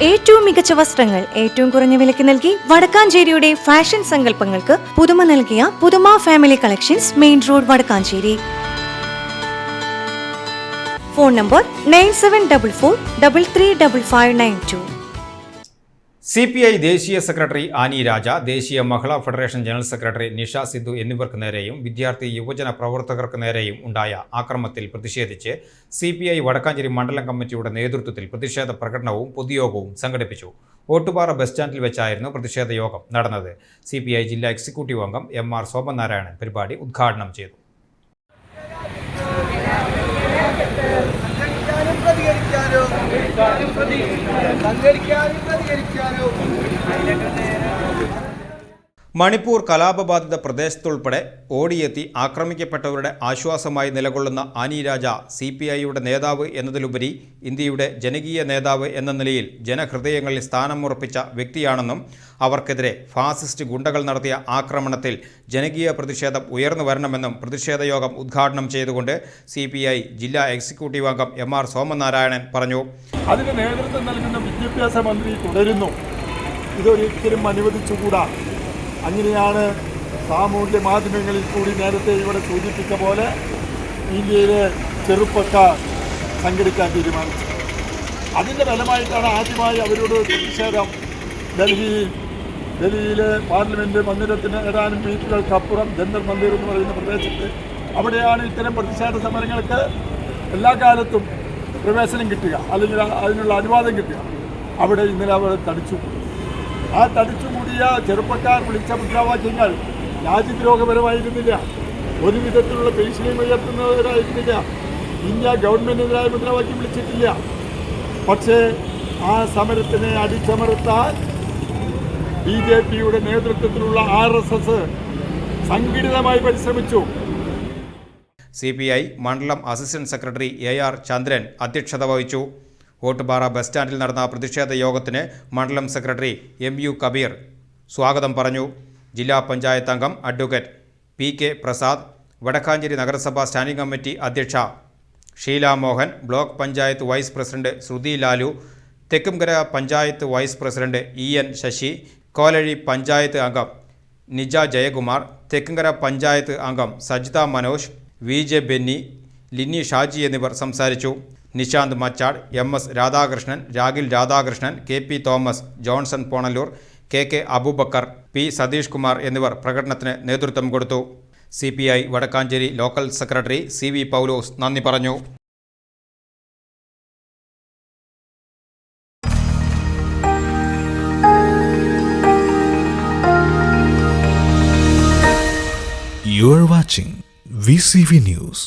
ഏറ്റവും മികച്ച വസ്ത്രങ്ങൾ ഏറ്റവും കുറഞ്ഞ വിലയ്ക്ക് നൽകി വടക്കാഞ്ചേരിയുടെ ഫാഷൻ സങ്കല്പങ്ങൾക്ക് പുതുമ നൽകിയ പുതുമ family collections, main road, Vadakkanchery. Phone number 9744335592. CPI ദേശീയ സെക്രട്ടറി ആനി രാജ, ദേശീയ മഹിളാ federation general secretary Nisha Sidhu എന്നിവർക്ക് നേരെയും വിദ്യാർത്ഥി യുവജന പ്രവർത്തകർക്ക് നേരെയും ഉണ്ടായ ആക്രമണത്തിൽ പ്രതിഷേധിച്ച് CPI വടക്കാഞ്ചേരി മണ്ഡലം കമ്മിറ്റിയുടെ നേതൃത്വത്തിൽ പ്രതിഷേധ പ്രകടനവും പൊതുയോഗവും സംഘടിപ്പിച്ചു. ഓട്ടുപാറ ബസ് സ്റ്റാൻഡിൽ വെച്ചായിരുന്നു പ്രതിഷേധ യോഗം നടന്നത്. CPI ജില്ലാ എക്സിക്യൂട്ടീവ് അംഗം MR സോമനാരായണൻ പരിപാടി ഉദ്ഘാടനം ചെയ്തു. മണിപ്പൂർ കലാപബാധിത പ്രദേശത്തുൾപ്പെടെ ഓടിയെത്തി ആക്രമിക്കപ്പെട്ടവരുടെ ആശ്വാസമായി നിലകൊള്ളുന്ന ആനി രാജ CPIയുടെ നേതാവ് എന്നതിലുപരി ഇന്ത്യയുടെ ജനകീയ നേതാവ് എന്ന നിലയിൽ ജനഹൃദയങ്ങളിൽ സ്ഥാനമുറപ്പിച്ച വ്യക്തിയാണെന്നും അവർക്കെതിരെ ഫാസിസ്റ്റ് ഗുണ്ടകൾ നടത്തിയ ആക്രമണത്തിൽ ജനകീയ പ്രതിഷേധം ഉയർന്നു വരണമെന്നും പ്രതിഷേധ യോഗം ഉദ്ഘാടനം ചെയ്തുകൊണ്ട് CPI ജില്ലാ എക്സിക്യൂട്ടീവ് അംഗം MR സോമനാരായണൻ പറഞ്ഞു. അതിന് നേതൃത്വം നൽകുന്ന വിദ്യാഭ്യാസ മന്ത്രി തുടരുന്നു. ഇതൊരിക്കലും അനുവദിച്ചുകൂടാ. അങ്ങനെയാണ് സാമൂഹ്യ മാധ്യമങ്ങളിൽ കൂടി നേരത്തെ ഇവിടെ സൂചിപ്പിച്ച പോലെ ഇന്ത്യയിലെ ചെറുപ്പക്കാർ സംഘടിക്കാൻ തീരുമാനിച്ചത്. അതിൻ്റെ ഫലമായിട്ടാണ് ആദ്യമായി അവരോട് പ്രതിഷേധം ഡൽഹിയിലെ പാർലമെൻറ്റ് മന്ദിരത്തിന് ഏതാനും മീറ്ററുകൾക്കപ്പുറം ജന്തർ മന്ദിർ എന്ന് പറയുന്ന പ്രദേശത്ത് അവിടെയാണ് ഇത്തരം പ്രതിഷേധ സമരങ്ങൾക്ക് എല്ലാ കാലത്തും പ്രവേശനം കിട്ടുക, അല്ലെങ്കിൽ അതിനുള്ള അനുവാദം കിട്ടുക. അവിടെ ഇന്നലെ അവർ തടിച്ചു. ആ തടിച്ചുകൂടിയ ചെറുപ്പക്കാർ വിളിച്ച മുദ്രാവാക്യങ്ങൾ രാജ്യദ്രോഹപരമായിരുന്നില്ല, ഒരു വിധത്തിലുള്ള ഭീഷണിയും ഉയർത്തുന്നവരായിരുന്നില്ല, ഇന്ത്യ ഗവൺമെൻറ്റിനെതിരായ മുദ്രാവാക്യം വിളിച്ചിട്ടില്ല. പക്ഷേ ആ സമരത്തിനെ അടിച്ചമർത്താൻ BJPയുടെ നേതൃത്വത്തിലുള്ള RSS സംഘടിതമായി പരിശ്രമിച്ചു. CPI മണ്ഡലം അസിസ്റ്റന്റ് സെക്രട്ടറി AR ചന്ദ്രൻ അധ്യക്ഷത വഹിച്ചു. ഓട്ടുപാറ ബസ് സ്റ്റാൻഡിൽ നടന്ന പ്രതിഷേധ യോഗത്തിന് മണ്ഡലം സെക്രട്ടറി MU കബീർ സ്വാഗതം പറഞ്ഞു. ജില്ലാ പഞ്ചായത്ത് അംഗം അഡ്വക്കേറ്റ് PK പ്രസാദ്, വടക്കാഞ്ചേരി നഗരസഭ സ്റ്റാൻഡിംഗ് കമ്മിറ്റി അധ്യക്ഷ Sheela Mohan, block panchayat vice president Sruthi Lalu, Thekkumkara panchayat vice president EN Sasi, Kolazhy panchayat അംഗം നിജ ജയകുമാർ, തെക്കുംകര പഞ്ചായത്ത് അംഗം സജിത മനോജ്, VJ ബെന്നി, ലിന്നി ഷാജി എന്നിവർ സംസാരിച്ചു. Nishanth Machad, MS Radhakrishnan, Ragil Radhakrishnan, KP Thomas, Johnson Ponallur, KK Aboobacker, P Satheesh Kumar എന്നിവർ പ്രകടനത്തിന് നേതൃത്വം കൊടുത്തു. CPI Vadakkanchery local secretary CV Paulose നന്ദി പറഞ്ഞു. You are watching VCV News.